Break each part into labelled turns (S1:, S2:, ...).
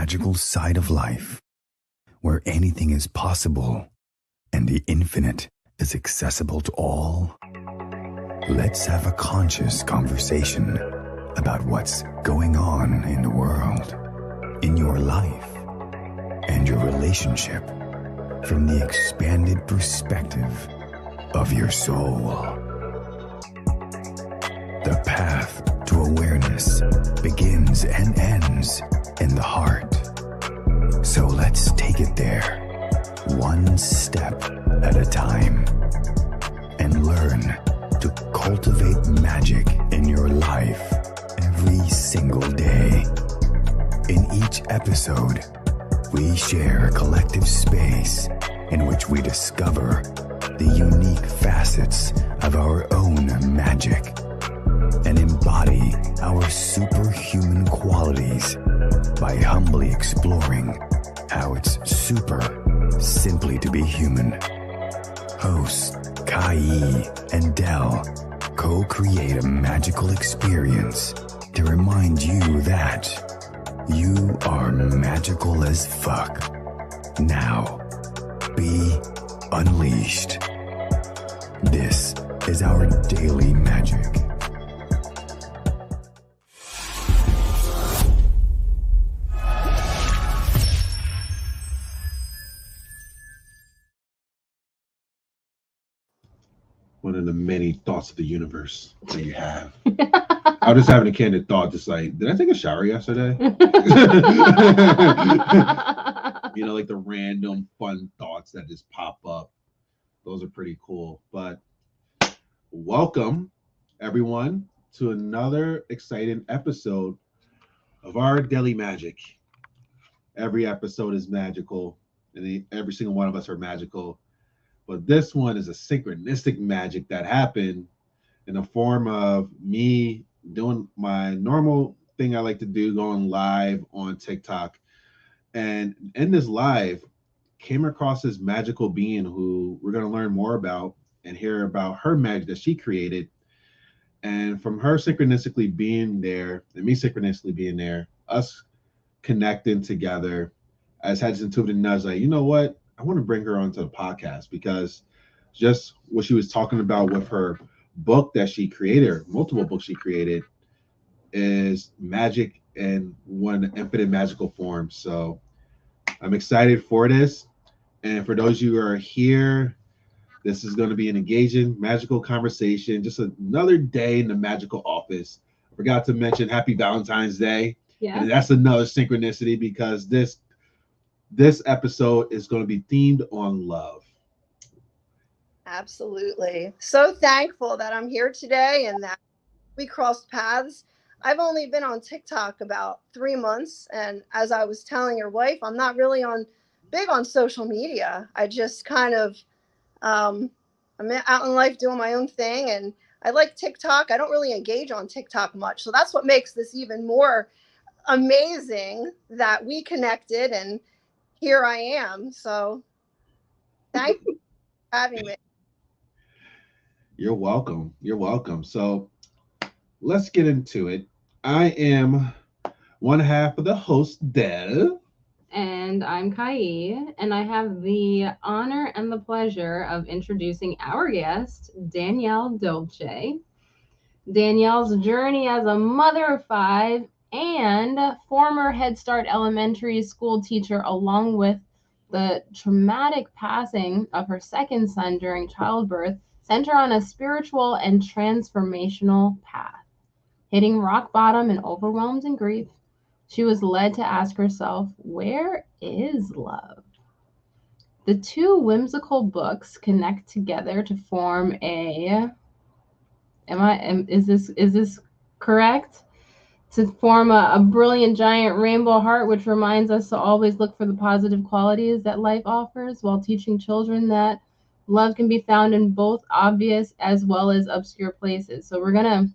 S1: magical side of life, where anything is possible and the infinite is accessible to all. Let's have a conscious conversation about what's going on in the world, in your life, and your relationship from the expanded perspective of your soul. The path to awareness begins and ends in the heart. So let's take it there, one step at a time, and learn to cultivate magic in your life every single day. In each episode, we share a collective space in which we discover the unique facets of our own magic and embody our superhuman qualities by humbly exploring how it's super simply to be human. Hosts Kai and Dell co-create a magical experience to remind you that you are magical as fuck. Now, be unleashed. This is our daily magic.
S2: One of the many thoughts of the universe that you have. I was just having a candid thought, just like, did I take a shower yesterday? You know, like the random fun thoughts that just pop up. Those are pretty cool. But welcome, everyone, to another exciting episode of our Daily Magic. Every episode is magical, and every single one of us are magical. But this one is a synchronistic magic that happened in the form of me doing my normal thing I like to do, going live on TikTok. And in this live, came across this magical being who we're going to learn more about and hear about her magic that she created. And from her synchronistically being there, and me synchronistically being there, us connecting together, I just had this intuitive nudge, like, you know what? I want to bring her onto the podcast because just what she was talking about with her book that she created, or multiple books she created, is magic in one infinite magical form. So I'm excited for this. And for those of you who are here, this is going to be an engaging, magical conversation. Just another day in the magical office. I forgot to mention Happy Valentine's Day.
S3: Yeah.
S2: And that's another synchronicity because this episode is going to be themed on love.
S4: Absolutely. So thankful that I'm here today and that we crossed paths. I've only been on TikTok about 3 months. And as I was telling your wife, I'm not really big on social media. I just kind of, I'm out in life doing my own thing. And I like TikTok. I don't really engage on TikTok much. So that's what makes this even more amazing that we connected and here I am. So thank you for having me.
S2: You're welcome. You're welcome. So let's get into it. I am one half of the host, Dell.
S3: And I'm Kai, and I have the honor and the pleasure of introducing our guest, Danielle Dolce. Danielle's journey as a mother of 5 and former Head Start elementary school teacher, along with the traumatic passing of her second son during childbirth, sent her on a spiritual and transformational path. Hitting rock bottom and overwhelmed in grief, she was led to ask herself, where is love? The two whimsical books connect together to form is this correct? To form a brilliant giant rainbow heart, which reminds us to always look for the positive qualities that life offers, while teaching children that love can be found in both obvious as well as obscure places. So we're gonna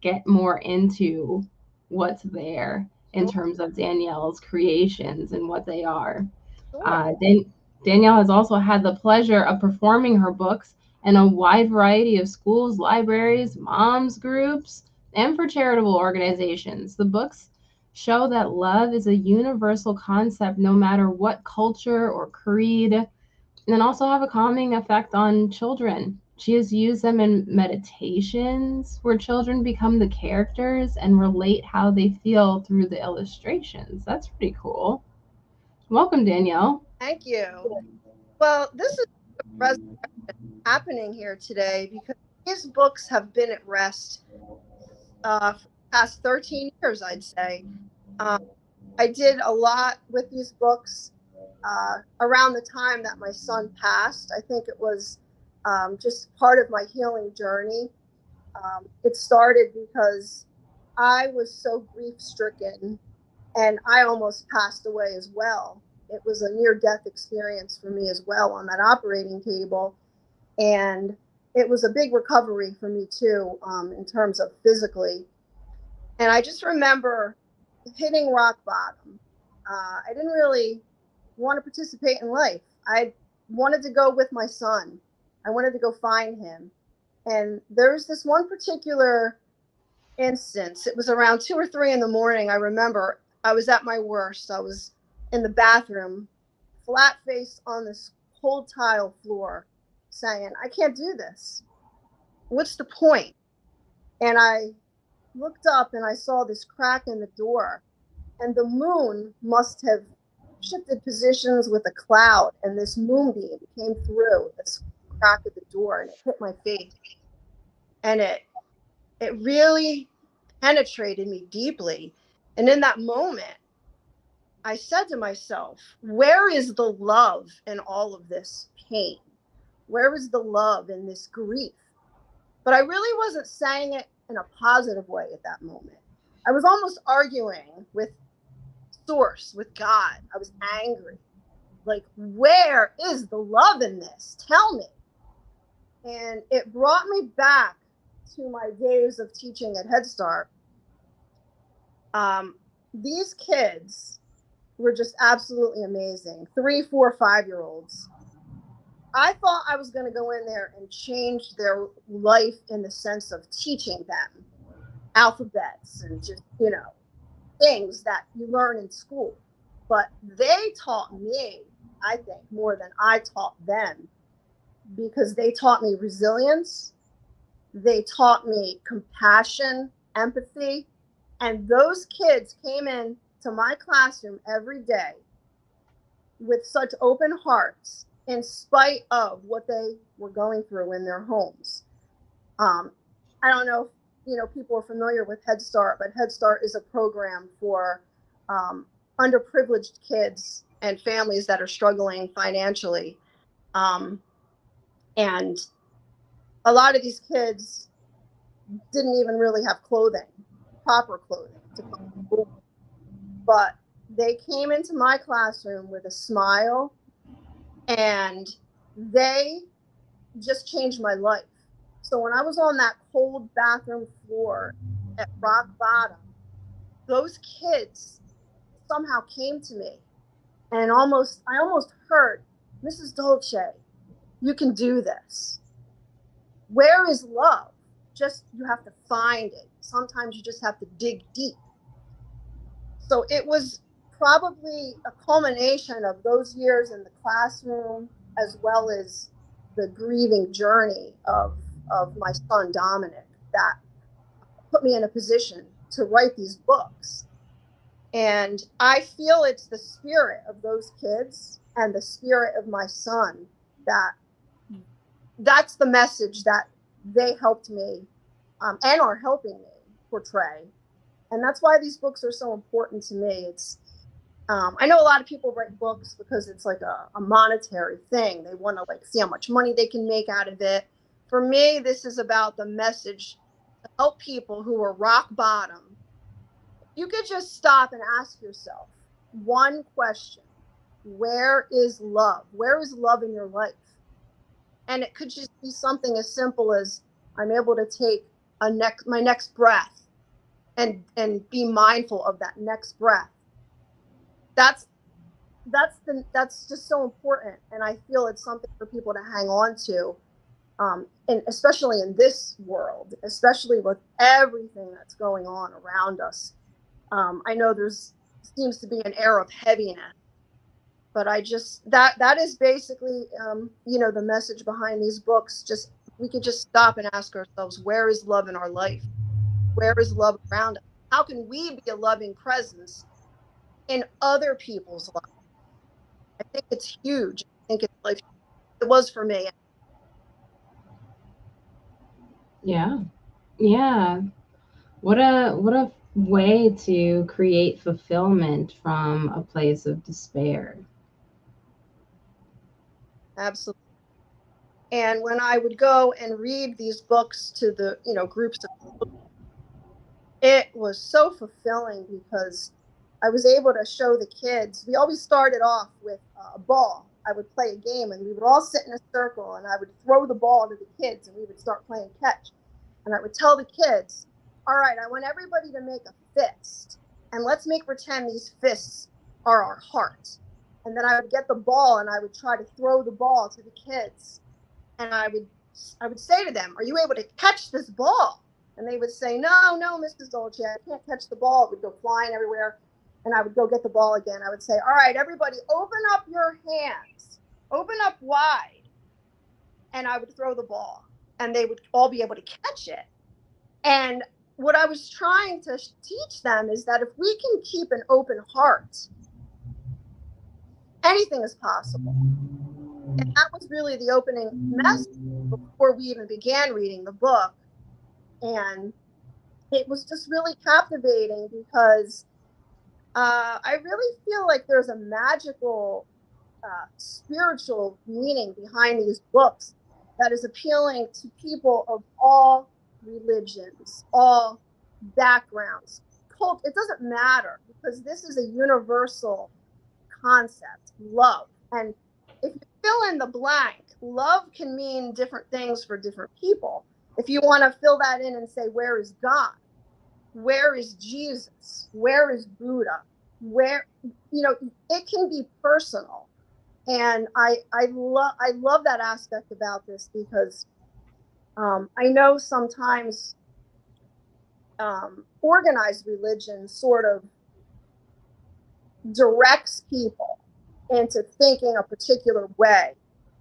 S3: get more into what's there in terms of Danielle's creations and what they are. Danielle has also had the pleasure of performing her books in a wide variety of schools, libraries, moms groups, and for charitable organizations. The books show that love is a universal concept no matter what culture or creed, and also have a calming effect on children. She has used them in meditations where children become the characters and relate how they feel through the illustrations. That's pretty cool. Welcome, Danielle.
S4: Thank you. Well, this is a resurrection happening here today because these books have been at rest for the past 13 years, I'd say. Um, I did a lot with these books around the time that my son passed. I think it was just part of my healing journey. It started because I was so grief stricken and I almost passed away as well. It was a near-death experience for me as well on that operating table. And it was a big recovery for me too, in terms of physically. And I just remember hitting rock bottom. I didn't really want to participate in life. I wanted to go with my son. I wanted to go find him. And there was this one particular instance. It was around 2 or 3 in the morning. I remember I was at my worst. I was in the bathroom, flat face on this cold tile floor, saying, I can't do this. What's the point? And I looked up and I saw this crack in the door, and the moon must have shifted positions with a cloud, and this moonbeam came through this crack of the door and it hit my face. And it really penetrated me deeply. And in that moment, I said to myself, where is the love in all of this pain? Where is the love in this grief? But I really wasn't saying it in a positive way at that moment. I was almost arguing with Source, with God. I was angry. Like, where is the love in this? Tell me. And it brought me back to my days of teaching at Head Start. These kids were just absolutely amazing. 3, 4, 5-year-olds. I thought I was going to go in there and change their life in the sense of teaching them alphabets and just, things that you learn in school. But they taught me, I think, more than I taught them, because they taught me resilience. They taught me compassion, empathy. And those kids came in to my classroom every day with such open hearts, in spite of what they were going through in their homes. I don't know if people are familiar with Head Start, but Head Start is a program for underprivileged kids and families that are struggling financially. And a lot of these kids didn't even really have proper clothing to come to school. But they came into my classroom with a smile, and they just changed my life. So when I was on that cold bathroom floor at rock bottom, those kids somehow came to me, and I almost heard, Mrs. Dolce, you can do this. Where is love? You have to find it. Sometimes you just have to dig deep. So it was probably a culmination of those years in the classroom, as well as the grieving journey of my son Dominic, that put me in a position to write these books. And I feel it's the spirit of those kids and the spirit of my son that's the message that they helped me and are helping me portray. And that's why these books are so important to me. I know a lot of people write books because it's like a monetary thing. They want to see how much money they can make out of it. For me, this is about the message to help people who are rock bottom. You could just stop and ask yourself one question. Where is love? Where is love in your life? And it could just be something as simple as, I'm able to take my next breath and be mindful of that next breath. That's just so important, and I feel it's something for people to hang on to, and especially in this world, especially with everything that's going on around us. I know there's seems to be an air of heaviness, but I just that is basically the message behind these books. Just we could just stop and ask ourselves, where is love in our life? Where is love around us? How can we be a loving presence in other people's lives? I think it's huge. I think it's like it was for me.
S3: Yeah. Yeah. What a way to create fulfillment from a place of despair.
S4: Absolutely. And when I would go and read these books to the groups of people, it was so fulfilling because I was able to show the kids. We always started off with a ball. I would play a game and we would all sit in a circle and I would throw the ball to the kids and we would start playing catch. And I would tell the kids, all right, I want everybody to make a fist and let's make pretend these fists are our hearts. And then I would get the ball and I would try to throw the ball to the kids. And I would say to them, are you able to catch this ball? And they would say, no, Mrs. Dolce, I can't catch the ball. It would go flying everywhere. And I would go get the ball again. I would say, all right, everybody, open up your hands. Open up wide. And I would throw the ball. And they would all be able to catch it. And what I was trying to teach them is that if we can keep an open heart, anything is possible. And that was really the opening message before we even began reading the book. And it was just really captivating because I really feel like there's a magical spiritual meaning behind these books that is appealing to people of all religions, all backgrounds, cult. It doesn't matter because this is a universal concept, love. And if you fill in the blank, love can mean different things for different people. If you want to fill that in and say, where is God? Where is Jesus? Where is Buddha? Where, it can be personal. And I love that aspect about this because I know sometimes organized religion sort of directs people into thinking a particular way,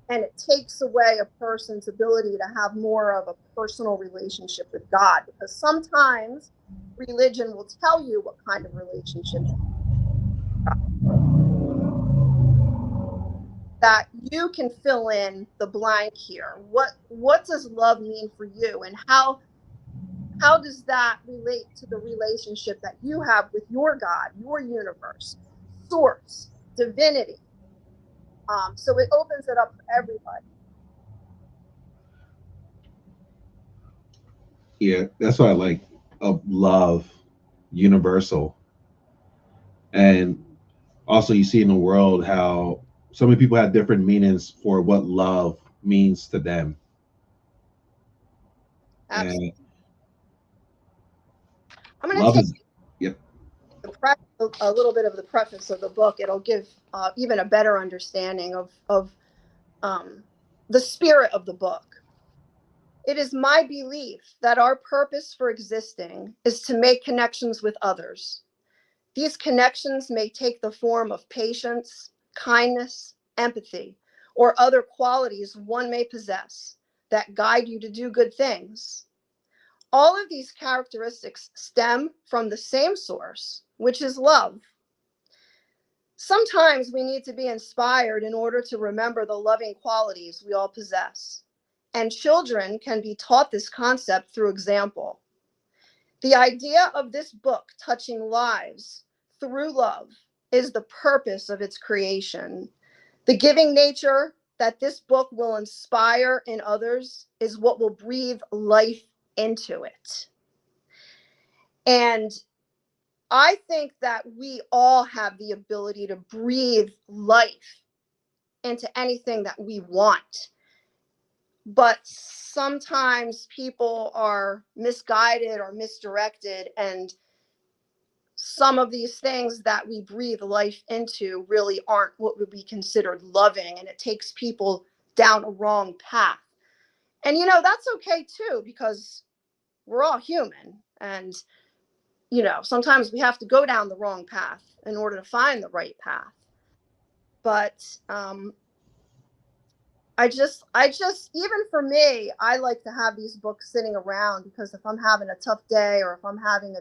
S4: and it takes away a person's ability to have more of a personal relationship with God, because sometimes religion will tell you what kind of relationship that you can fill in the blank here. What does love mean for you, and how does that relate to the relationship that you have with your God, your universe, source, divinity? So it opens it up for everybody.
S2: Yeah, that's what I like of love, universal. And also you see in the world how so many people have different meanings for what love means to them.
S4: Absolutely.
S2: And
S4: I'm going to
S2: love
S4: take
S2: is, yep.
S4: a little bit of the preface of the book. It'll give even a better understanding of the spirit of the book. It is my belief that our purpose for existing is to make connections with others. These connections may take the form of patience, kindness, empathy, or other qualities one may possess that guide you to do good things. All of these characteristics stem from the same source, which is love. Sometimes we need to be inspired in order to remember the loving qualities we all possess. And children can be taught this concept through example. The idea of this book touching lives through love is the purpose of its creation. The giving nature that this book will inspire in others is what will breathe life into it. And I think that we all have the ability to breathe life into anything that we want. But sometimes people are misguided or misdirected, and some of these things that we breathe life into really aren't what would be considered loving, and it takes people down a wrong path. And that's okay too, because we're all human, and you know, sometimes we have to go down the wrong path in order to find the right path. But I just, even for me, I like to have these books sitting around, because if I'm having a tough day, or if I'm having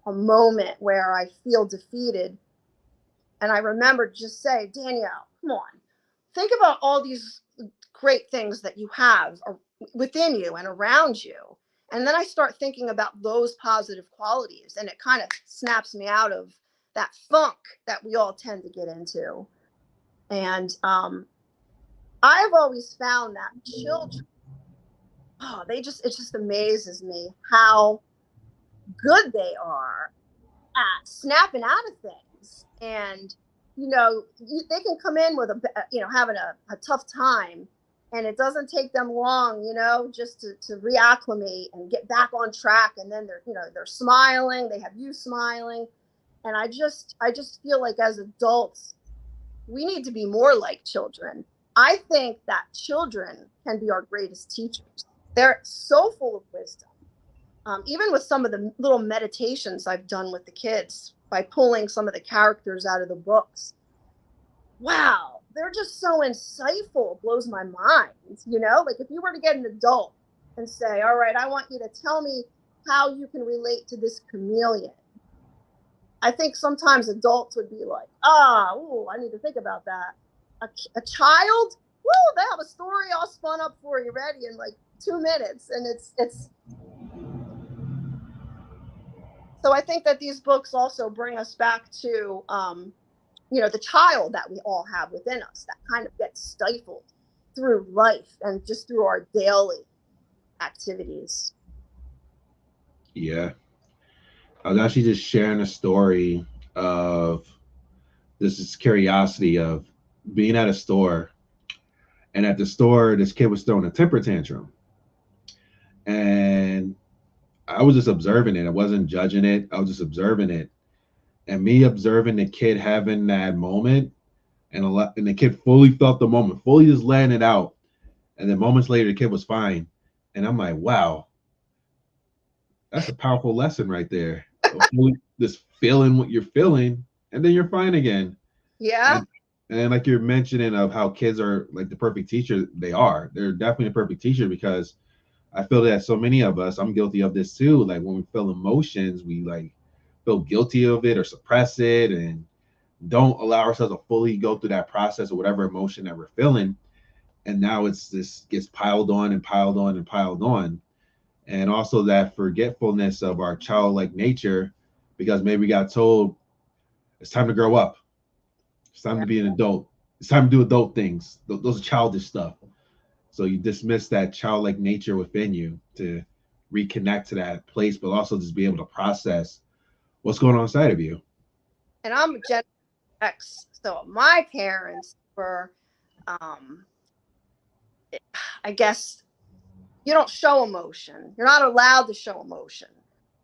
S4: a moment where I feel defeated, and I remember to just say, Danielle, come on, think about all these great things that you have within you and around you. And then I start thinking about those positive qualities, and it kind of snaps me out of that funk that we all tend to get into. And I've always found that children, oh, it just amazes me how good they are at snapping out of things. And, you know, they can come in with having a tough time, and it doesn't take them long, you know, just to reacclimate and get back on track. And then they're smiling, they have you smiling. And I just feel like as adults, we need to be more like children. I think that children can be our greatest teachers. They're so full of wisdom. Even with some of the little meditations I've done with the kids, by pulling some of the characters out of the books. Wow, they're just so insightful. It blows my mind. You know, like if you were to get an adult and say, all right, I want you to tell me how you can relate to this chameleon. I think sometimes adults would be like, I need to think about that. A child, they have a story all spun up for you ready in like 2 minutes. And it's so I think that these books also bring us back to, the child that we all have within us that kind of gets stifled through life and just through our daily activities.
S2: Yeah. I was actually just sharing a story of this curiosity of being at a store, and at the store, this kid was throwing a temper tantrum. And I was just observing it. I wasn't judging it. I was just observing it. And me observing the kid having that moment, and the kid fully felt the moment, fully just letting it out. And then moments later, the kid was fine. And I'm like, wow, that's a powerful lesson right there. Just feeling what you're feeling, and then you're fine again.
S4: Yeah.
S2: And like you're mentioning of how kids are like the perfect teacher, they're definitely a perfect teacher, because I feel that so many of us, I'm guilty of this too. Like when we feel emotions, we like feel guilty of it or suppress it and don't allow ourselves to fully go through that process of whatever emotion that we're feeling. And now this gets piled on and piled on and piled on. And also that forgetfulness of our childlike nature, because maybe we got told it's time to grow up. It's time to be an adult. It's time to do adult things. Those are childish stuff. So you dismiss that childlike nature within you to reconnect to that place, but also just be able to process what's going on inside of you.
S4: And I'm a Gen X, so my parents were, I guess, you don't show emotion. You're not allowed to show emotion.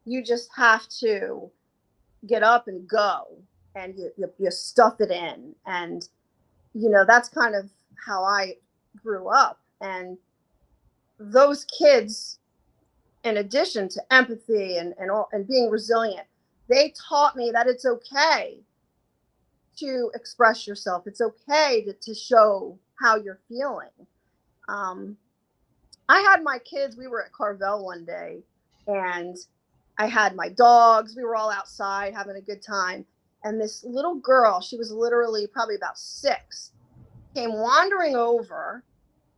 S4: You just have to get up and go, and you stuff it in. And, that's kind of how I grew up. And those kids, in addition to empathy and being resilient, they taught me that it's okay to express yourself. It's okay to show how you're feeling. I had my kids, we were at Carvel one day, and I had my dogs. We were all outside having a good time. And this little girl, she was literally probably about 6, came wandering over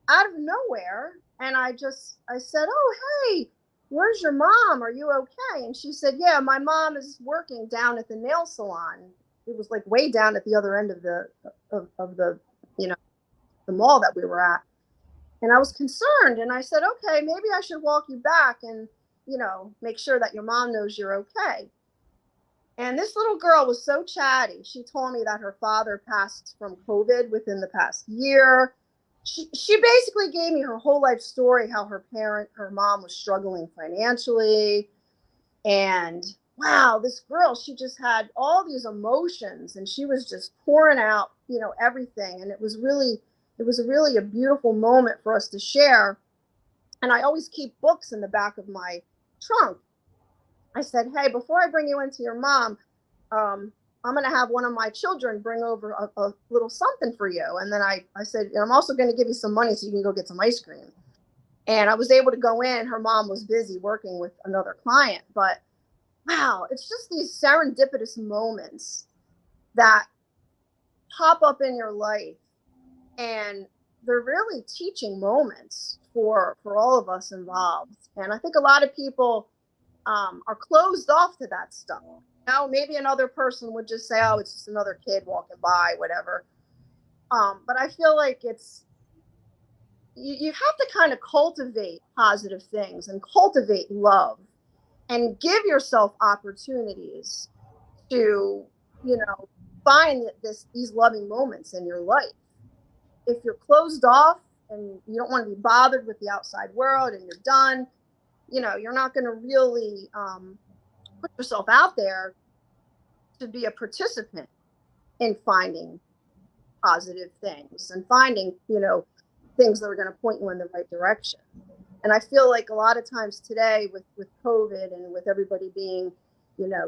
S4: out of nowhere. And I said, oh, hey, where's your mom? Are you okay? And she said, yeah, my mom is working down at the nail salon. It was like way down at the other end of the the mall that we were at. And I was concerned, and I said, okay, maybe I should walk you back and, make sure that your mom knows you're okay. And this little girl was so chatty. She told me that her father passed from COVID within the past year. She basically gave me her whole life story, how her mom was struggling financially. And wow, this girl, she just had all these emotions, and she was just pouring out, everything. And it was really a beautiful moment for us to share. And I always keep books in the back of my trunk. I said, hey, before I bring you into your mom, I'm going to have one of my children bring over a little something for you. And then I said, I'm also going to give you some money so you can go get some ice cream. And I was able to go in. Her mom was busy working with another client. But wow, it's just these serendipitous moments that pop up in your life. And they're really teaching moments for all of us involved. And I think a lot of people are closed off to that stuff. Now, maybe another person would just say, oh, it's just another kid walking by, whatever. But I feel like you have to kind of cultivate positive things and cultivate love and give yourself opportunities to, find these loving moments in your life. If you're closed off and you don't want to be bothered with the outside world and you're done, you're not going to really put yourself out there to be a participant in finding positive things and finding, things that are going to point you in the right direction. And I feel like a lot of times today with COVID and with everybody being,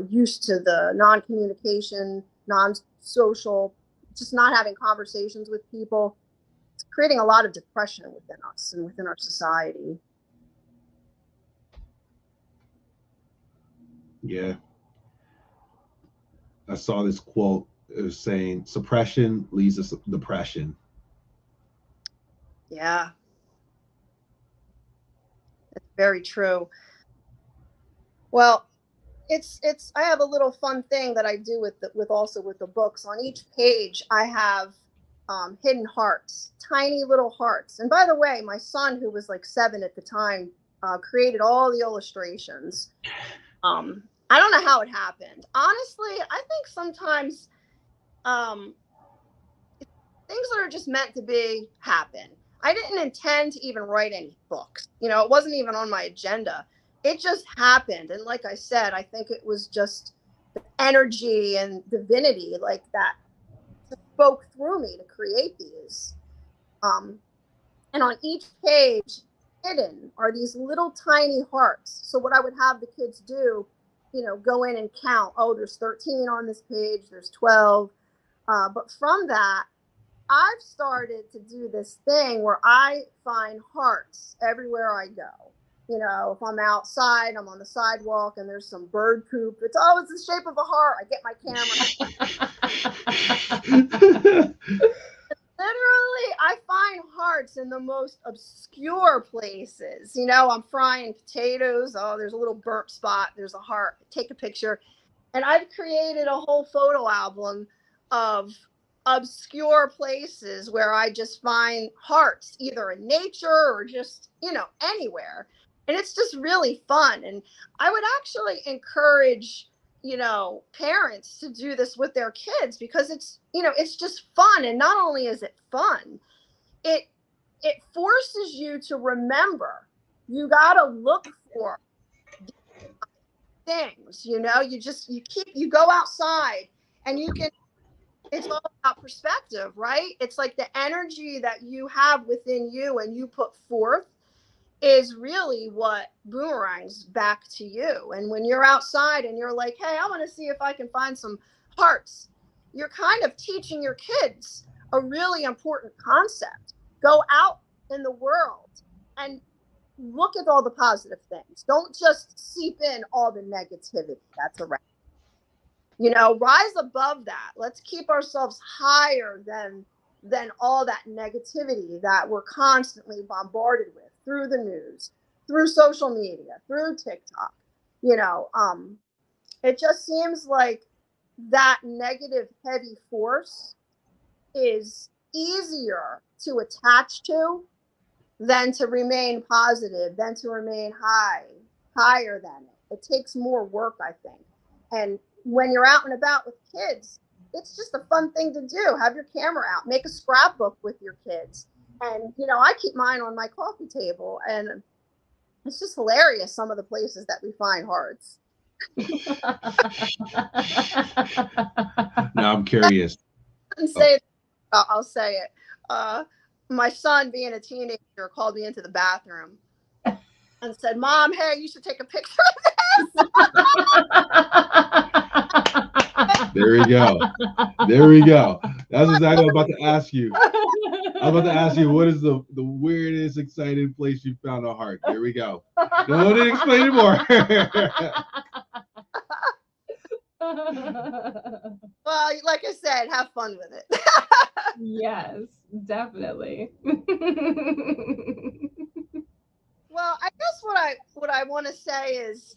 S4: used to the non-communication, non-social, just not having conversations with people, it's creating a lot of depression within us and within our society.
S2: Yeah. I saw this quote. It was saying, suppression leads to depression.
S4: Yeah. It's very true. Well, I have a little fun thing that I do with the books. On each page, I have hidden hearts, tiny little hearts. And by the way, my son, who was like 7 at the time, created all the illustrations. I don't know how it happened. Honestly, I think sometimes things that are just meant to be happen. I didn't intend to even write any books. It wasn't even on my agenda. It just happened. And like I said, I think it was just the energy and divinity like that spoke through me to create these. And on each page, hidden are these little tiny hearts. So what I would have the kids do, go in and count. Oh, there's 13 on this page. There's 12. But from that, I've started to do this thing where I find hearts everywhere I go. If I'm outside, I'm on the sidewalk and there's some bird poop. It's always the shape of a heart. I get my camera. Literally, I find hearts in the most obscure places. I'm frying potatoes. Oh, there's a little burnt spot. There's a heart. Take a picture. And I've created a whole photo album of obscure places where I just find hearts, either in nature or just, anywhere. And it's just really fun. And I would actually encourage, parents to do this with their kids because it's just fun. And not only is it fun, it forces you to remember. You got to look for things, you go outside and it's all about perspective, right? It's like the energy that you have within you and you put forth is really what boomerangs back to you. And when you're outside and you're like, hey, I want to see if I can find some hearts, you're kind of teaching your kids a really important concept. Go out in the world and look at all the positive things. Don't just seep in all the negativity that's around. Rise above that. Let's keep ourselves higher than all that negativity that we're constantly bombarded with through the news, through social media, through TikTok. It just seems like that negative, heavy force is easier to attach to than to remain positive, than to remain higher than it. It takes more work, I think. And when you're out and about with kids, it's just a fun thing to do. Have your camera out, make a scrapbook with your kids. And, I keep mine on my coffee table, and it's just hilarious some of the places that we find hearts.
S2: Now I'm curious.
S4: I'll say it. My son, being a teenager, called me into the bathroom and said, Mom, hey, you should take a picture of
S2: There we go. There we go. That's exactly what I'm about to ask you. I was about to ask you, what is the weirdest, exciting place you found a heart? Here we go. No need to explain it more.
S4: Well, like I said, have fun with it.
S3: Yes, definitely.
S4: Well, I guess what I want to say is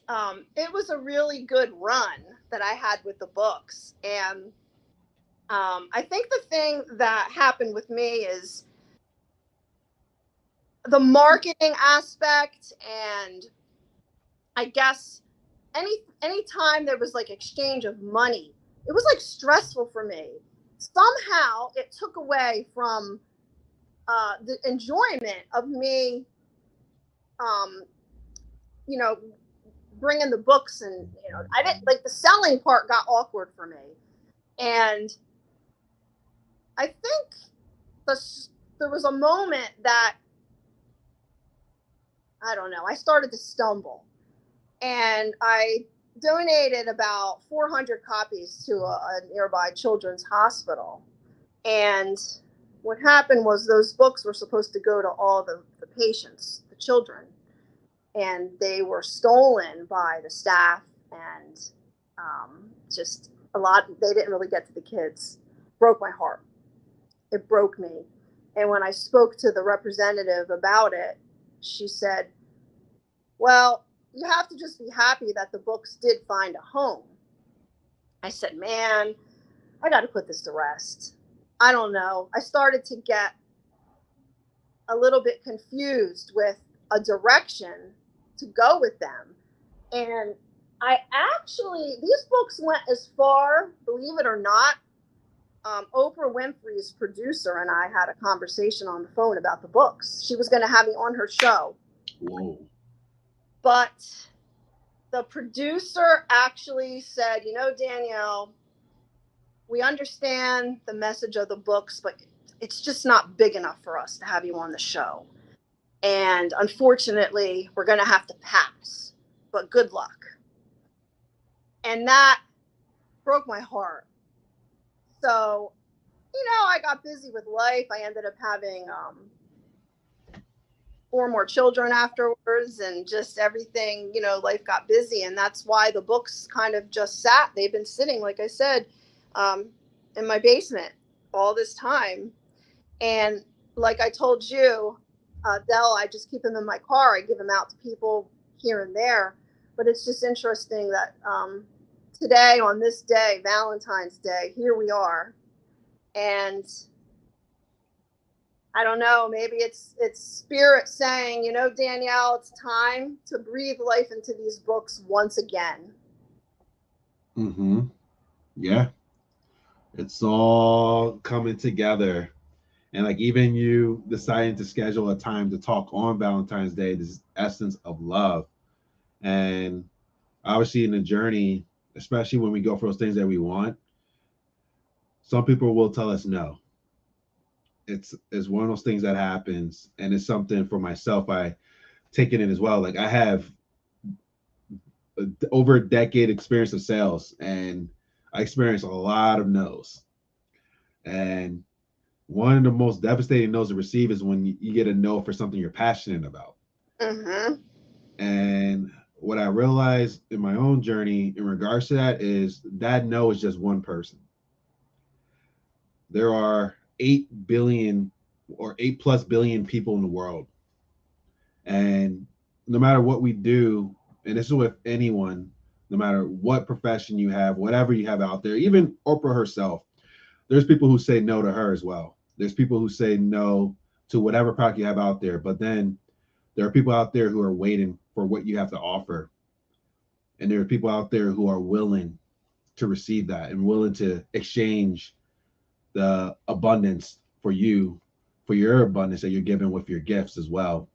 S4: it was a really good run that I had with the books, and I think the thing that happened with me is the marketing aspect, and I guess any time there was like exchange of money, it was like stressful for me. Somehow it took away from the enjoyment of me, um, you know, bringing the books, and I didn't like the selling part got awkward for me, and I think there was a moment that I don't know, I started to stumble, and I donated about 400 copies to a nearby children's hospital. And what happened was those books were supposed to go to all the patients, the children, and they were stolen by the staff, and just a lot, they didn't really get to the kids. Broke my heart. It broke me. And when I spoke to the representative about it, she said, well, you have to just be happy that the books did find a home. I said, man, I got to put this to rest. I don't know. I started to get a little bit confused with a direction to go with them. And these books went as far, believe it or not, Oprah Winfrey's producer and I had a conversation on the phone about the books. She was going to have me on her show.
S2: Whoa.
S4: But the producer actually said, Danielle, we understand the message of the books, but it's just not big enough for us to have you on the show. And unfortunately, we're going to have to pass, but good luck. And that broke my heart. So, I got busy with life. I ended up having 4 more children afterwards, and just everything, life got busy. And that's why the books kind of just sat. They've been sitting, like I said, in my basement all this time. And like I told you, Dell, I just keep them in my car. I give them out to people here and there. But it's just interesting that today, on this day, Valentine's Day, here we are. And I don't know, maybe it's spirit saying, Danielle, it's time to breathe life into these books once again.
S2: Mm-hmm. Yeah. It's all coming together. And like even you deciding to schedule a time to talk on Valentine's Day, this essence of love. And obviously in the journey, especially when we go for those things that we want, some people will tell us no. It's one of those things that happens, and it's something for myself I taken it as well. Like I have over a decade experience of sales, and I experienced a lot of no's. And one of the most devastating no's to receive is when you get a no for something you're passionate about.
S4: Mm-hmm.
S2: And what I realized in my own journey in regards to that is that no is just one person. There are 8 billion or 8+ billion people in the world. And no matter what we do, and this is with anyone, no matter what profession you have, whatever you have out there, even Oprah herself, there's people who say no to her as well. There's people who say no to whatever product you have out there. But then there are people out there who are waiting for what you have to offer. And there are people out there who are willing to receive that and willing to exchange the abundance for you, for your abundance that you're given with your gifts as well.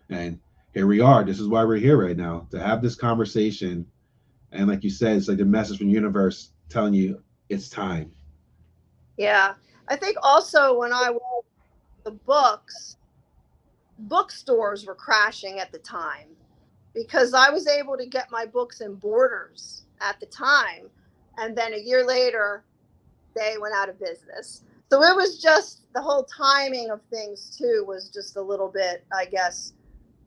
S2: And here we are. This is why we're here right now, to have this conversation. And like you said, it's like the message from the universe telling you it's time.
S4: Yeah. I think also when I wrote the books, bookstores were crashing at the time. because I was able to get my books in Borders at the time. And then a year later, they went out of business. So it was just the whole timing of things too was just a little bit, I guess,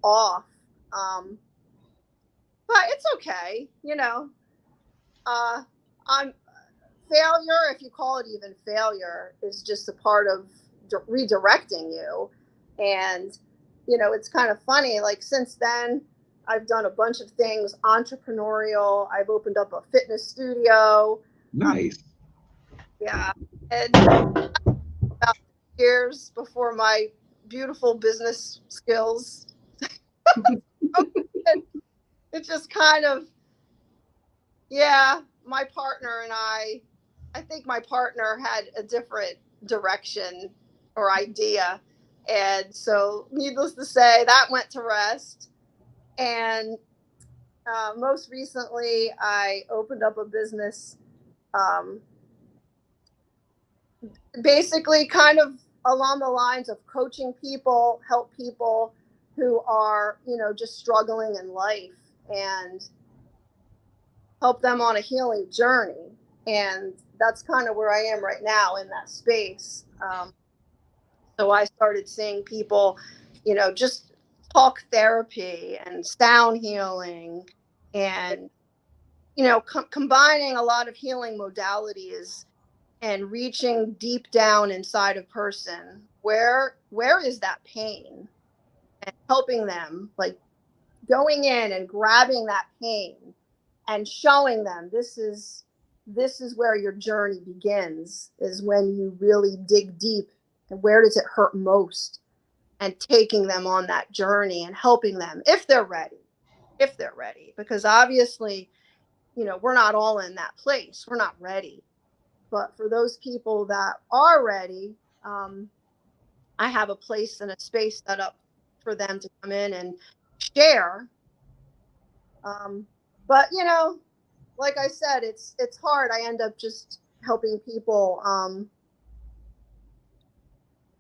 S4: off. But it's okay, you know. I'm failure, if you call it even failure, is just a part of redirecting you. And you know, it's kind of funny. Like since then, I've done a bunch of things entrepreneurial. I've opened up a fitness studio.
S2: Nice.
S4: Yeah, and about years before my beautiful business skills. It just kind of, yeah, my partner and I think my partner had a different direction or idea. And so, needless to say, that went to rest. And most recently, I opened up a business, um, basically kind of along the lines of coaching people, help people who are, you know, just struggling in life and help them on a healing journey. And that's kind of where I am right now in that space. So I started seeing people, you know, just talk therapy and sound healing and, you know, combining a lot of healing modalities and reaching deep down inside a person. Where is that pain? And helping them, like going in and grabbing that pain and showing them this is where your journey begins, is when you really dig deep and where does it hurt most, and taking them on that journey and helping them if they're ready, because obviously, you know, we're not all in that place, we're not ready. But for those people that are ready, I have a place and a space set up for them to come in and share. But you know, like I said, it's hard. I end up just helping people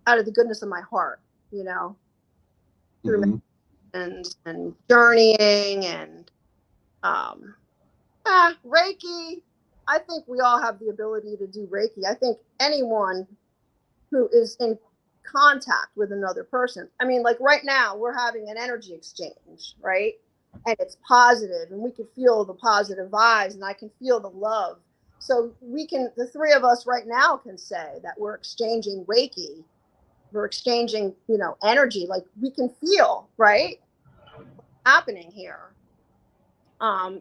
S4: out of the goodness of my heart, you know, through and journeying and Reiki. I think we all have the ability to do Reiki. I think anyone who is in contact with another person. I mean, like right now, we're having an energy exchange, right? And it's positive, and we can feel the positive vibes, and I can feel the love. So we can, the three of us right now can say that we're exchanging Reiki, we're exchanging, you know, energy. Like we can feel, right, what's happening here.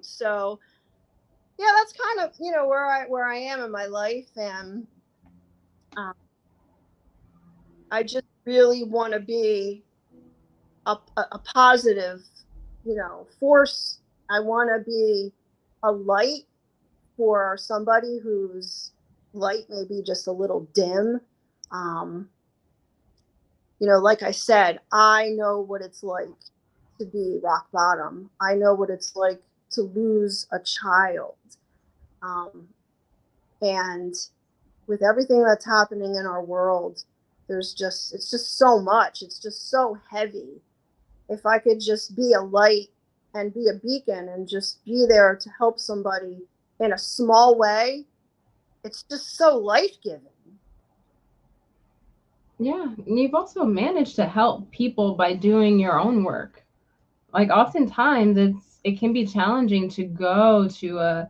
S4: So yeah, that's kind of, you know, where I am in my life, and I just really want to be a positive, you know, force. I want to be a light for somebody whose light may be just a little dim. You know, like I said, I know what it's like to be rock bottom. I know what it's like to lose a child. And with everything that's happening in our world, it's just so much. It's just so heavy. If I could just be a light and be a beacon and just be there to help somebody in a small way, it's just so life-giving.
S3: Yeah, and you've also managed to help people by doing your own work. Like oftentimes it can be challenging to go to a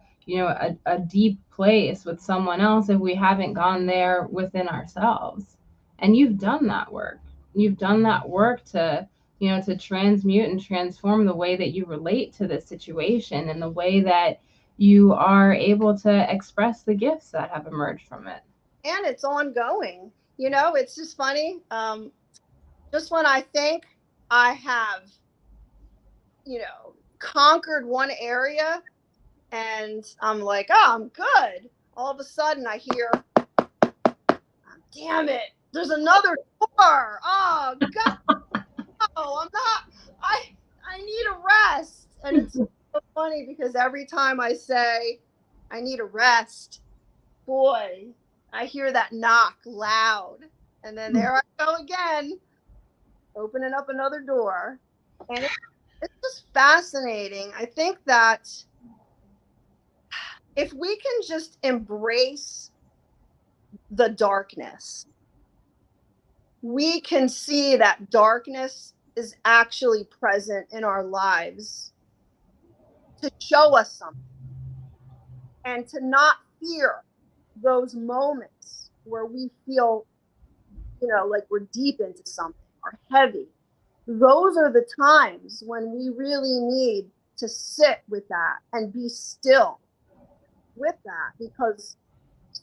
S3: deep place with someone else if we haven't gone there within ourselves. And you've done that work. You've done that work to, you know, to transmute and transform the way that you relate to this situation and the way that you are able to express the gifts that have emerged from it.
S4: And it's ongoing. You know, it's just funny. Just when I think I have, you know, conquered one area and I'm like, oh, I'm good. All of a sudden I hear, damn it, there's another door. Oh, God. Oh, I need a rest. And it's so funny because every time I say I need a rest, boy, I hear that knock loud. And then there I go again, opening up another door. And it's just fascinating. I think that if we can just embrace the darkness, we can see that darkness is actually present in our lives to show us something, and to not fear those moments where we feel, like we're deep into something or heavy. Those are the times when we really need to sit with that and be still with that, because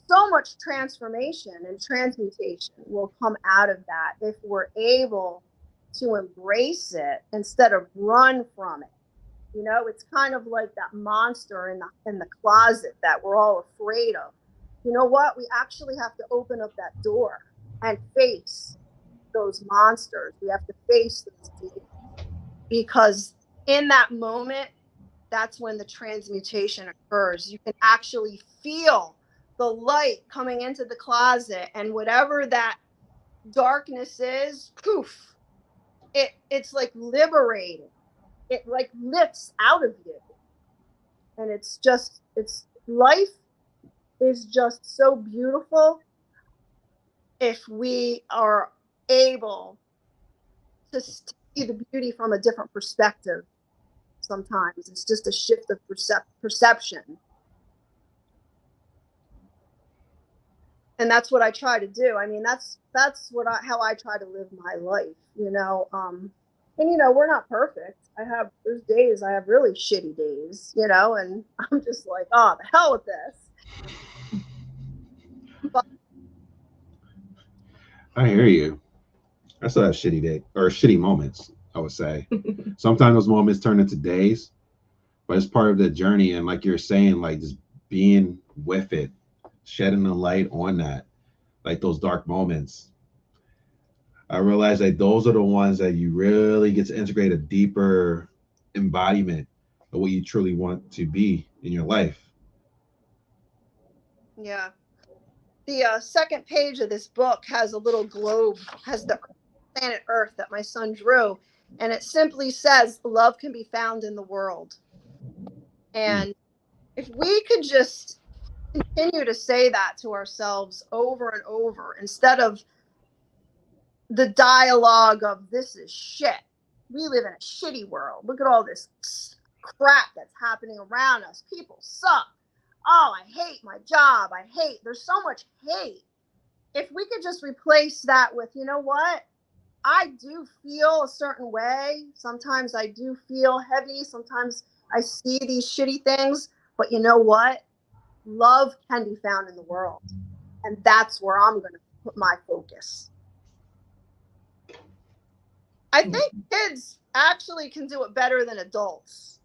S4: so much transformation and transmutation will come out of that if we're able to embrace it instead of run from it. It's kind of like that monster in the closet that we're all afraid of. You know what? We actually have to open up that door and face those monsters. We have to face those demons, because in that moment, that's when the transmutation occurs. You can actually feel the light coming into the closet, and whatever that darkness is, poof, it's like liberating. It like lifts out of you. And it's life is just so beautiful if we are able to see the beauty from a different perspective. Sometimes it's just a shift of perception. And that's what I try to do. I mean, that's how I try to live my life, and we're not perfect. There's days I have really shitty days, and I'm just like, oh, the hell with this. But
S2: I hear you. I still have shitty day or shitty moments, I would say. Sometimes those moments turn into days, but it's part of the journey. And like you're saying, like just being with it, shedding the light on that, like those dark moments. I realize that those are the ones that you really get to integrate a deeper embodiment of what you truly want to be in your life.
S4: yeah, the second page of this book has a little globe, has the planet Earth that my son drew, and it simply says, "Love can be found in the world." And if we could just continue to say that to ourselves over and over, instead of the dialogue of "this is shit, we live in a shitty world, look at all this crap that's happening around us, people suck, oh, I hate my job, there's so much hate." If we could just replace that with, you know what, I do feel a certain way, sometimes I do feel heavy, sometimes I see these shitty things, but you know what, love can be found in the world, and that's where I'm going to put my focus. I think kids actually can do it better than adults.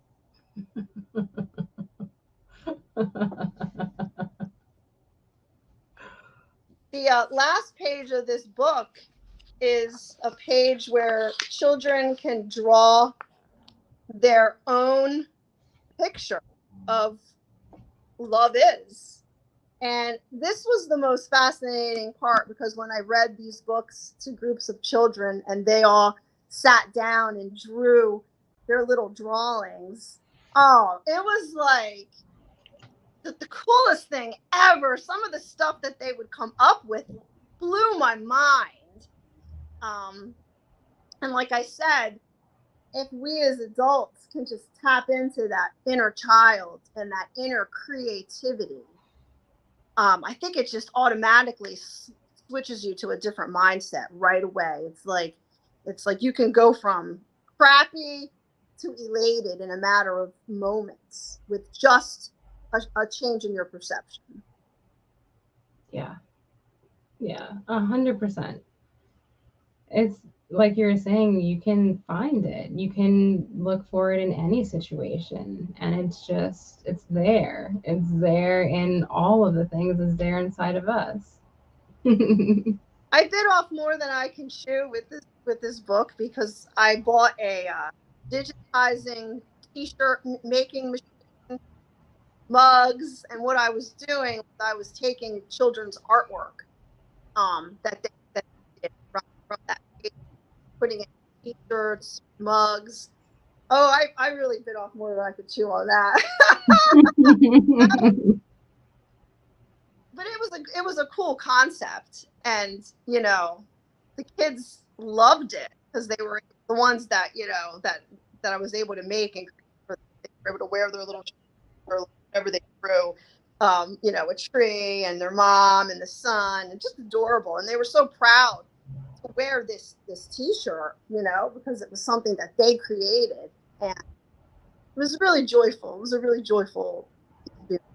S4: The last page of this book is a page where children can draw their own picture of love is. And this was the most fascinating part, because when I read these books to groups of children and they all sat down and drew their little drawings, oh, it was like the coolest thing ever. Some of the stuff that they would come up with blew my mind. And like I said, if we as adults can just tap into that inner child and that inner creativity, I think it just automatically switches you to a different mindset right away. It's like you can go from crappy to elated in a matter of moments with just a change in your perception.
S3: Yeah. 100%. It's like you're saying, you can find it. You can look for it in any situation. And it's there. It's there in all of the things. It's there inside of us.
S4: I bit off more than I can chew with this book, because I bought a digitizing t-shirt making machine, mugs, and what I was doing was I was taking children's artwork that they did from that page, putting it in t-shirts, mugs, Oh, I really bit off more than I could chew on that. But it was a cool concept, and you know, the kids loved it because they were the ones that that I was able to make, and they were able to wear their little or whatever they grew, you know, a tree and their mom and the sun, and just adorable. And they were so proud to wear this T-shirt, you know, because it was something that they created, and it was really joyful. It was a really joyful experience.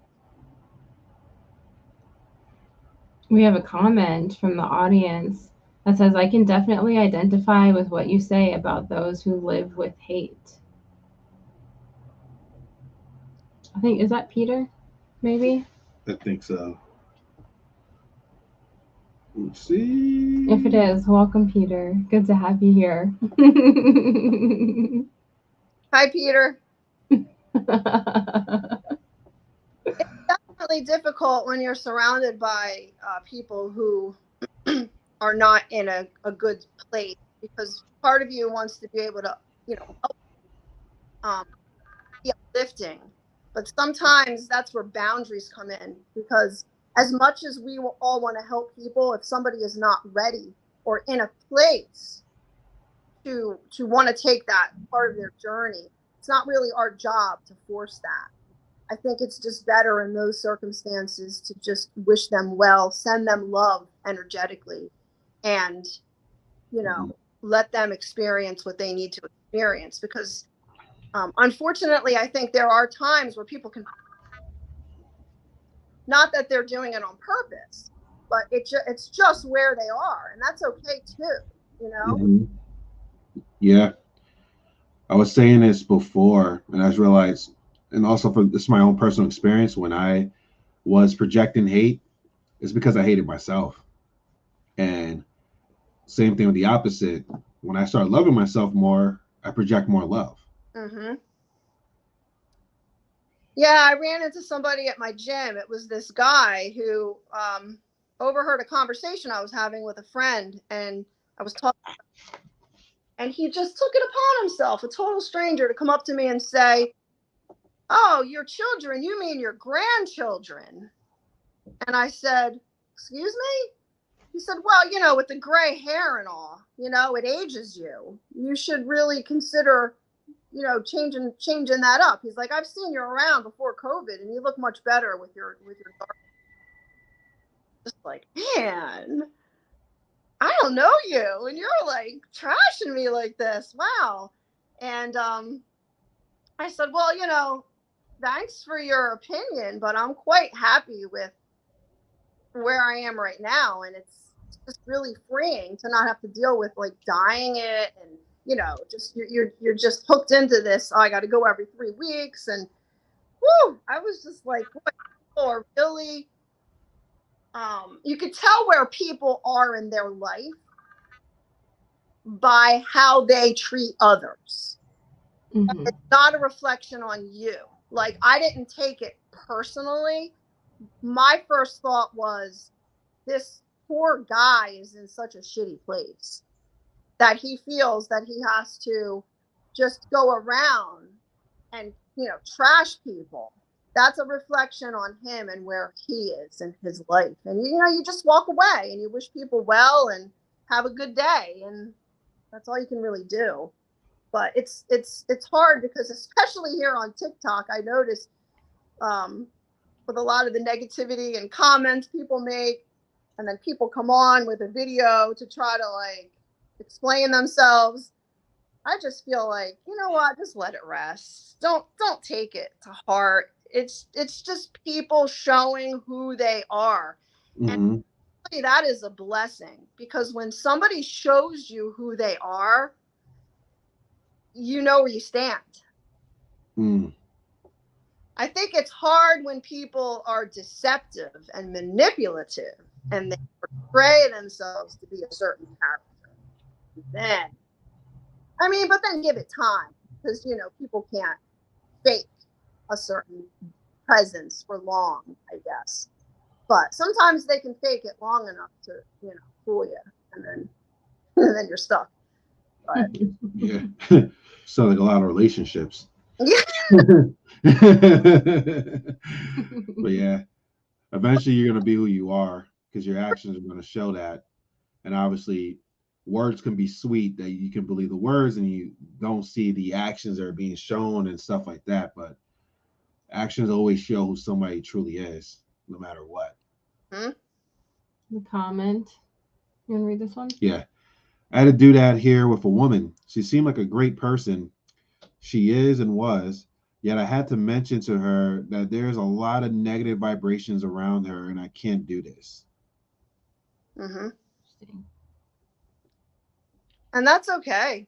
S3: We have a comment from the audience that says, I can definitely identify with what you say about those who live with hate. I think, is that Peter? Maybe?
S2: I think so. Let's see.
S3: If it is, welcome, Peter. Good to have you here.
S4: Hi, Peter. It's definitely difficult when you're surrounded by people who are not in a good place, because part of you wants to be able to, you know, help, be uplifting, but sometimes that's where boundaries come in, because as much as we will all want to help people, if somebody is not ready or in a place to want to take that part of their journey, it's not really our job to force that. I think it's just better in those circumstances to just wish them well, send them love energetically, and, you know, let them experience what they need to experience. Because unfortunately, I think there are times where people can, not that they're doing it on purpose, but it's just where they are, and that's okay too, you know?
S2: Mm-hmm. Yeah. I was saying this before, and I just realized, and also for this is my own personal experience, when I was projecting hate, it's because I hated myself. And same thing with the opposite. When I start loving myself more, I project more love.
S4: Mm-hmm. Yeah, I ran into somebody at my gym. It was this guy who overheard a conversation I was having with a friend, and I was talking, and he just took it upon himself, a total stranger, to come up to me and say, "Oh, your children, you mean your grandchildren?" And I said, "Excuse me?" He said, "Well, you know, with the gray hair and all, you know, it ages you. You should really consider, you know, changing that up." He's like, "I've seen you around before COVID, and you look much better with your dark." Just like, man, I don't know you, and you're like trashing me like this. Wow. And I said, "Well, you know, thanks for your opinion, but I'm quite happy with where I am right now, and it's just really freeing to not have to deal with like dyeing it, and you know, just you're just hooked into this. Oh, I got to go every 3 weeks, and whoo, I was just like, boy, people are really, you could tell where people are in their life by how they treat others.
S3: Mm-hmm.
S4: It's not a reflection on you. Like, I didn't take it personally. My first thought was, this poor guy is in such a shitty place that he feels that he has to just go around and, you know, trash people. That's a reflection on him and where he is in his life. And, you know, you just walk away and you wish people well and have a good day. And that's all you can really do. But it's hard, because especially here on TikTok, I noticed with a lot of the negativity and comments people make, and then people come on with a video to try to like explain themselves. I just feel like, you know what, just let it rest. Don't take it to heart. It's just people showing who they are.
S2: Mm-hmm.
S4: And that is a blessing, because when somebody shows you who they are, you know where you stand.
S2: Mm.
S4: I think it's hard when people are deceptive and manipulative and they portray themselves to be a certain character. Then, I mean, but then give it time, because, you know, people can't fake a certain presence for long, I guess. But sometimes they can fake it long enough to, you know, fool you, and then and then you're stuck. But
S2: Yeah. Sounds like a lot of relationships.
S4: Yeah.
S2: But yeah, eventually you're going to be who you are because your actions are going to show that. And obviously, words can be sweet that you can believe the words and you don't see the actions that are being shown and stuff like that. But actions always show who somebody truly is, no matter what.
S4: Hmm?
S3: The comment. You want to read this one?
S2: Yeah. I had to do that here with a woman. She seemed like a great person. She is and was. Yet I had to mention to her that there's a lot of negative vibrations around her and I can't do this.
S4: Hmm.
S3: Interesting.
S4: And that's okay.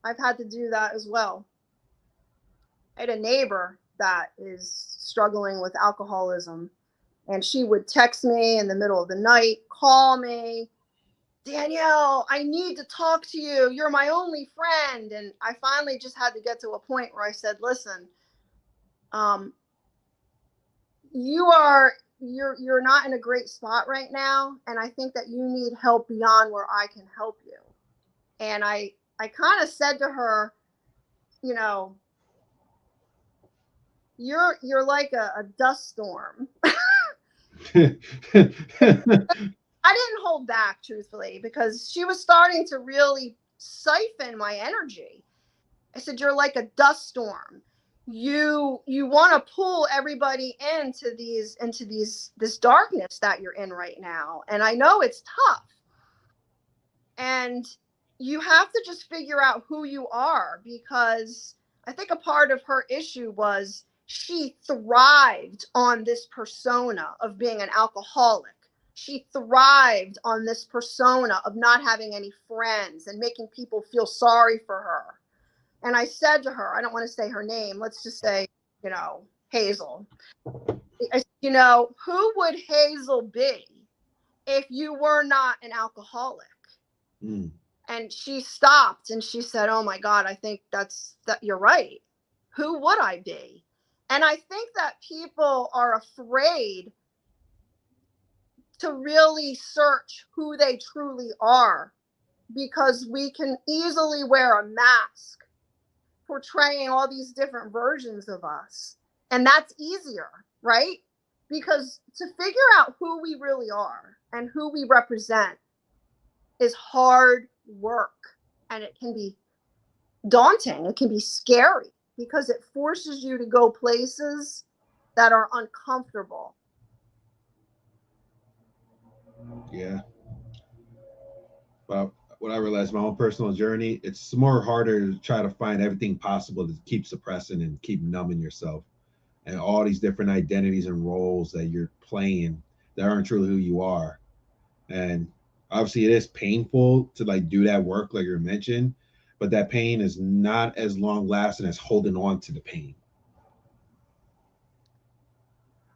S4: I've had to do that as well. I had a neighbor that is struggling with alcoholism, and she would text me in the middle of the night, call me, Danielle, I need to talk to you. You're my only friend. And I finally just had to get to a point where I said, listen, um, you're not in a great spot right now, and I think that you need help beyond where I can help you. And I kind of said to her, you know, you're like a dust storm. I didn't hold back, truthfully, because she was starting to really siphon my energy. I said, you're like a dust storm. You want to pull everybody into this darkness that you're in right now. And I know it's tough. And you have to just figure out who you are, because I think a part of her issue was she thrived on this persona of being an alcoholic. She thrived on this persona of not having any friends and making people feel sorry for her. And I said to her, I don't want to say her name, let's just say, Hazel. I said, who would Hazel be if you were not an alcoholic?
S2: Mm.
S4: And she stopped and she said, oh my God, I think that you're right. Who would I be? And I think that people are afraid to really search who they truly are, because we can easily wear a mask portraying all these different versions of us. And that's easier, right? Because to figure out who we really are and who we represent is hard work. And it can be daunting. It can be scary because it forces you to go places that are uncomfortable.
S2: Yeah. But what I realized, my own personal journey, it's more harder to try to find everything possible to keep suppressing and keep numbing yourself, and all these different identities and roles that you're playing that aren't truly who you are. And obviously it is painful to like do that work like you mentioned, but that pain is not as long lasting as holding on to the pain.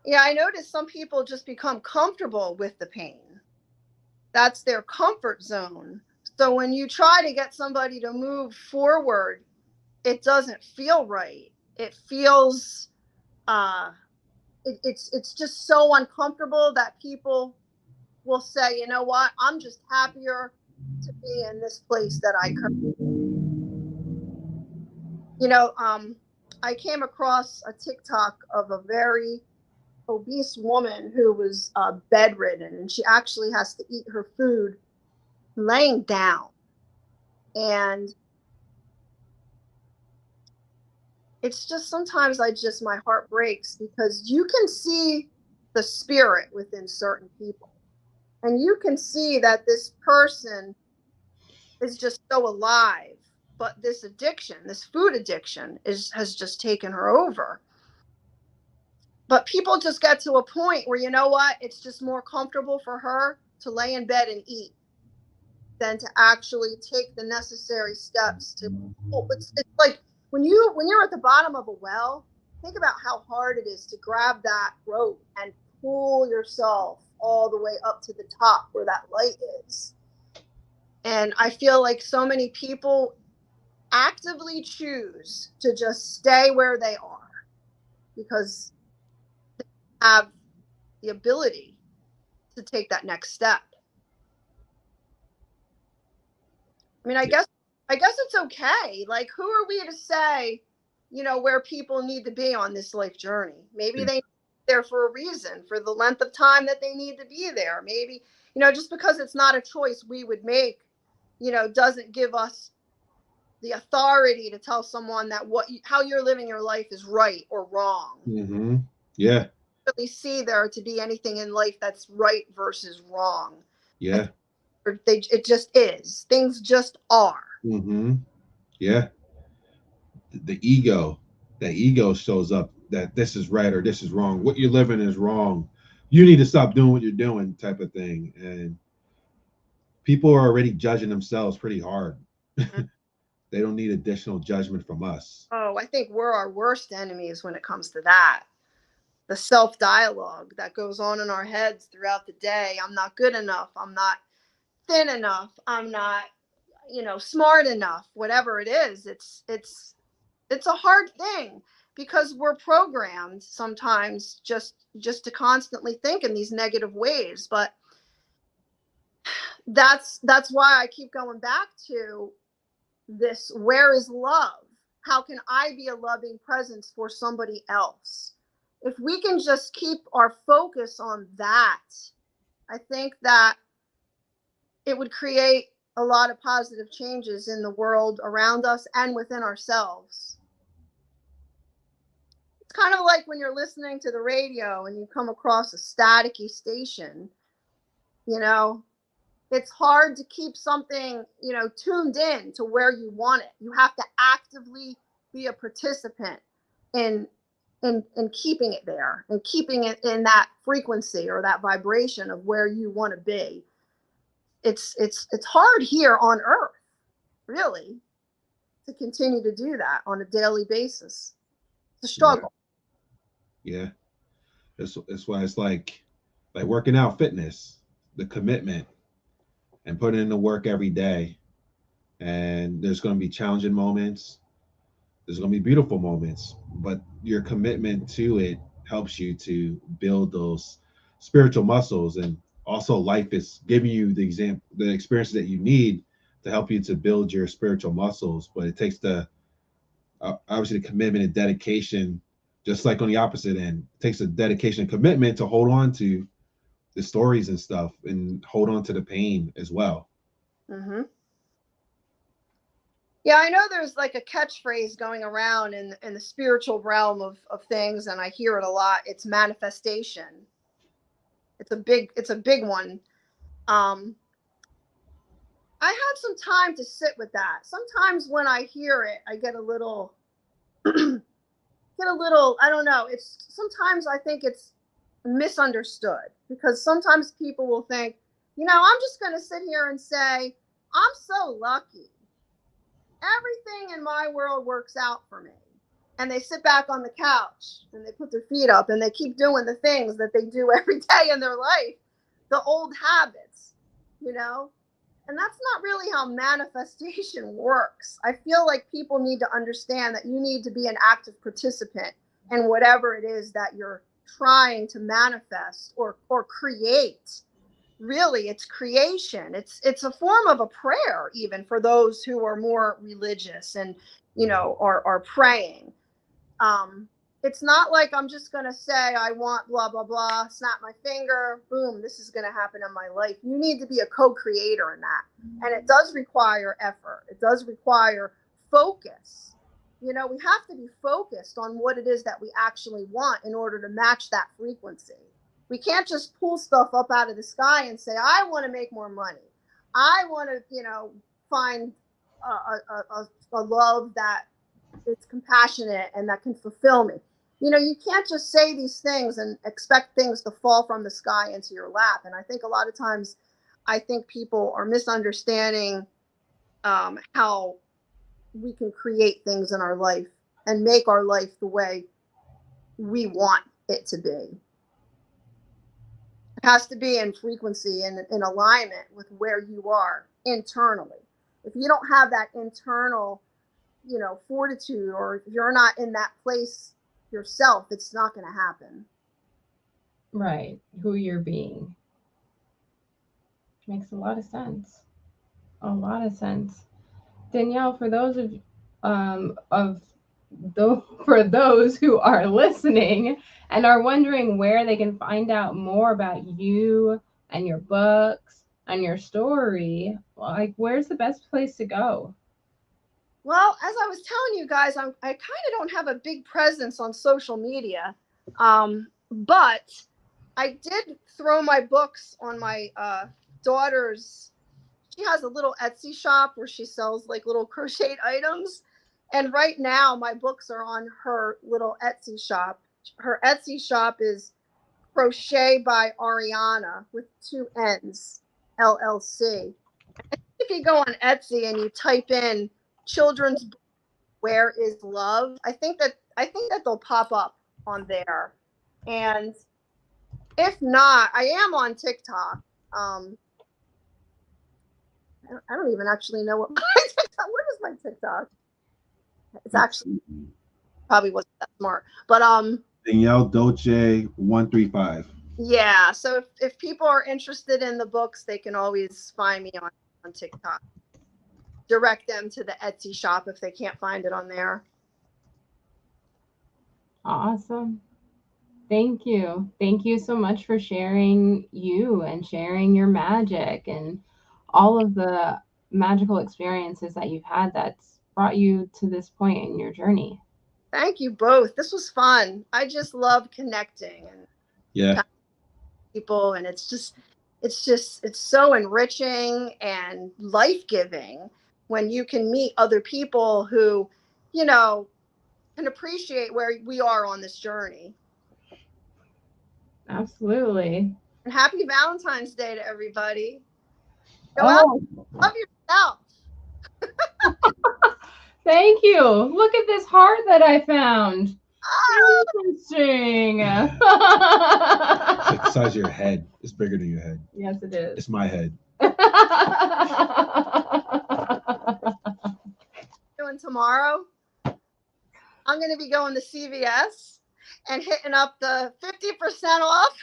S4: Yeah, I noticed some people just become comfortable with the pain. That's their comfort zone. So when you try to get somebody to move forward, it doesn't feel right. It feels it's just so uncomfortable that people will say, you know what, I'm just happier to be in this place that I currently. I came across a TikTok of a very obese woman who was bedridden, and she actually has to eat her food laying down. And it's just sometimes my heart breaks, because you can see the spirit within certain people. And you can see that this person is just so alive, but this addiction, this food addiction, has just taken her over. But people just get to a point where, you know what, it's just more comfortable for her to lay in bed and eat than to actually take the necessary steps to. It's like when you're at the bottom of a well, think about how hard it is to grab that rope and pull yourself all the way up to the top where that light is. And I feel like so many people actively choose to just stay where they are because they have the ability to take that next step. I mean, I guess I guess it's okay. Like, who are we to say, where people need to be on this life journey? Maybe they there for a reason, for the length of time that they need to be there. Maybe, just because it's not a choice we would make, doesn't give us the authority to tell someone that how you're living your life is right or wrong.
S2: Mm-hmm. Yeah.
S4: Really see there to be anything in life that's right versus wrong.
S2: Yeah.
S4: It just is. Things just are.
S2: Mm-hmm. Yeah. The ego, that ego shows up that this is right or this is wrong. What you're living is wrong. You need to stop doing what you're doing, type of thing. And people are already judging themselves pretty hard. They don't need additional judgment from us.
S4: Oh, I think we're our worst enemies when it comes to that. The self-dialogue that goes on in our heads throughout the day. I'm not good enough. I'm not thin enough. I'm not, smart enough. Whatever it is, it's a hard thing because we're programmed sometimes just to constantly think in these negative ways. But that's why I keep going back to this. Where is love? How can I be a loving presence for somebody else? If we can just keep our focus on that, I think that it would create a lot of positive changes in the world around us and within ourselves. It's kind of like when you're listening to the radio and you come across a staticky station, it's hard to keep something, tuned in to where you want it. You have to actively be a participant in keeping it there and keeping it in that frequency or that vibration of where you want to be. It's hard here on Earth, really, to continue to do that on a daily basis. It's a struggle.
S2: Yeah. That's why it's like working out, fitness, the commitment and putting in the work every day. And there's going to be challenging moments. There's going to be beautiful moments, but your commitment to it helps you to build those spiritual muscles. And also life is giving you the experiences that you need to help you to build your spiritual muscles. But it takes obviously the commitment and dedication, just like on the opposite end, it takes a dedication and commitment to hold on to the stories and stuff and hold on to the pain as well.
S4: Mm-hmm. Yeah, I know there's like a catchphrase going around in the spiritual realm of things, and I hear it a lot. It's manifestation. It's a big one. I had some time to sit with that. Sometimes when I hear it, I get a little, I don't know. Sometimes I think it's misunderstood because sometimes people will think, I'm just going to sit here and say, I'm so lucky. Everything in my world works out for me. And they sit back on the couch and they put their feet up and they keep doing the things that they do every day in their life, the old habits, and that's not really how manifestation works. I feel like people need to understand that you need to be an active participant in whatever it is that you're trying to manifest or create. Really, it's creation. It's a form of a prayer, even for those who are more religious and are praying. It's not like I'm just going to say I want blah blah blah, snap my finger, boom, this is going to happen in my life. You need to be a co-creator in that, and it does require effort. It does require focus. We have to be focused on what it is that we actually want in order to match that frequency. We can't just pull stuff up out of the sky and say, I want to make more money. I want to, find a love that is compassionate and that can fulfill me. You can't just say these things and expect things to fall from the sky into your lap. And I think a lot of times, people are misunderstanding how we can create things in our life and make our life the way we want it to be. It has to be in frequency and in alignment with where you are internally. If you don't have that internal, fortitude, or if you're not in that place yourself, it's not going to happen.
S3: Right. Who you're being. Makes a lot of sense. A lot of sense. Danielle, for those for those who are listening and are wondering where they can find out more about you and your books and your story, like where's the best place to go?
S4: Well, as I was telling you guys, I kind of don't have a big presence on social media, but I did throw my books on my daughter's. She has a little Etsy shop where she sells like little crocheted items. And right now my books are on her little Etsy shop. Her Etsy shop is Crochet by Ariana with 2 N's, LLC. If you go on Etsy and you type in children's book, Where is Love, I think that they'll pop up on there. And if not, I am on TikTok. I don't even actually know what my TikTok. What is my TikTok? It's actually probably wasn't that smart, but
S2: Danielle Dolce 135.
S4: Yeah. So if people are interested in the books, they can always find me on TikTok. Direct them to the Etsy shop if they can't find it on there.
S3: Awesome. Thank you. Thank you so much for sharing you and sharing your magic and all of the magical experiences that you've had that's brought you to this point in your journey.
S4: Thank you both. This was fun. I just love connecting and people, and it's so enriching and life-giving when you can meet other people who, can appreciate where we are on this journey.
S3: Absolutely.
S4: And happy Valentine's Day to everybody. Go out, love yourself.
S3: Thank you. Look at this heart that I found.
S4: Oh!
S3: Interesting.
S2: It's like the size of your head. It's bigger than your head.
S3: Yes, it is.
S2: It's my head.
S4: Doing tomorrow, I'm going to be going to CVS and hitting up the 50% off.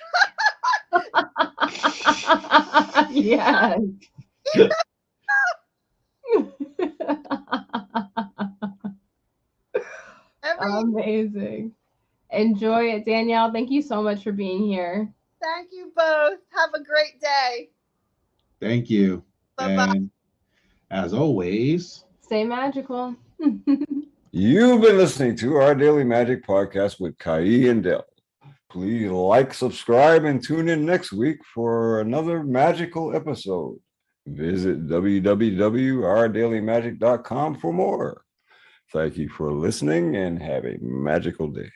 S3: Yes. Amazing. Enjoy it, Danielle. Thank you so much for being here.
S4: Thank you both. Have a great day.
S2: Thank you.
S4: Bye-bye.
S2: And as always,
S3: stay magical.
S5: You've been listening to our Daily Magic podcast with Kai and Dell. Please like, subscribe, and tune in next week for another magical episode. Visit www.ourdailymagic.com for more. Thank you for listening and have a magical day.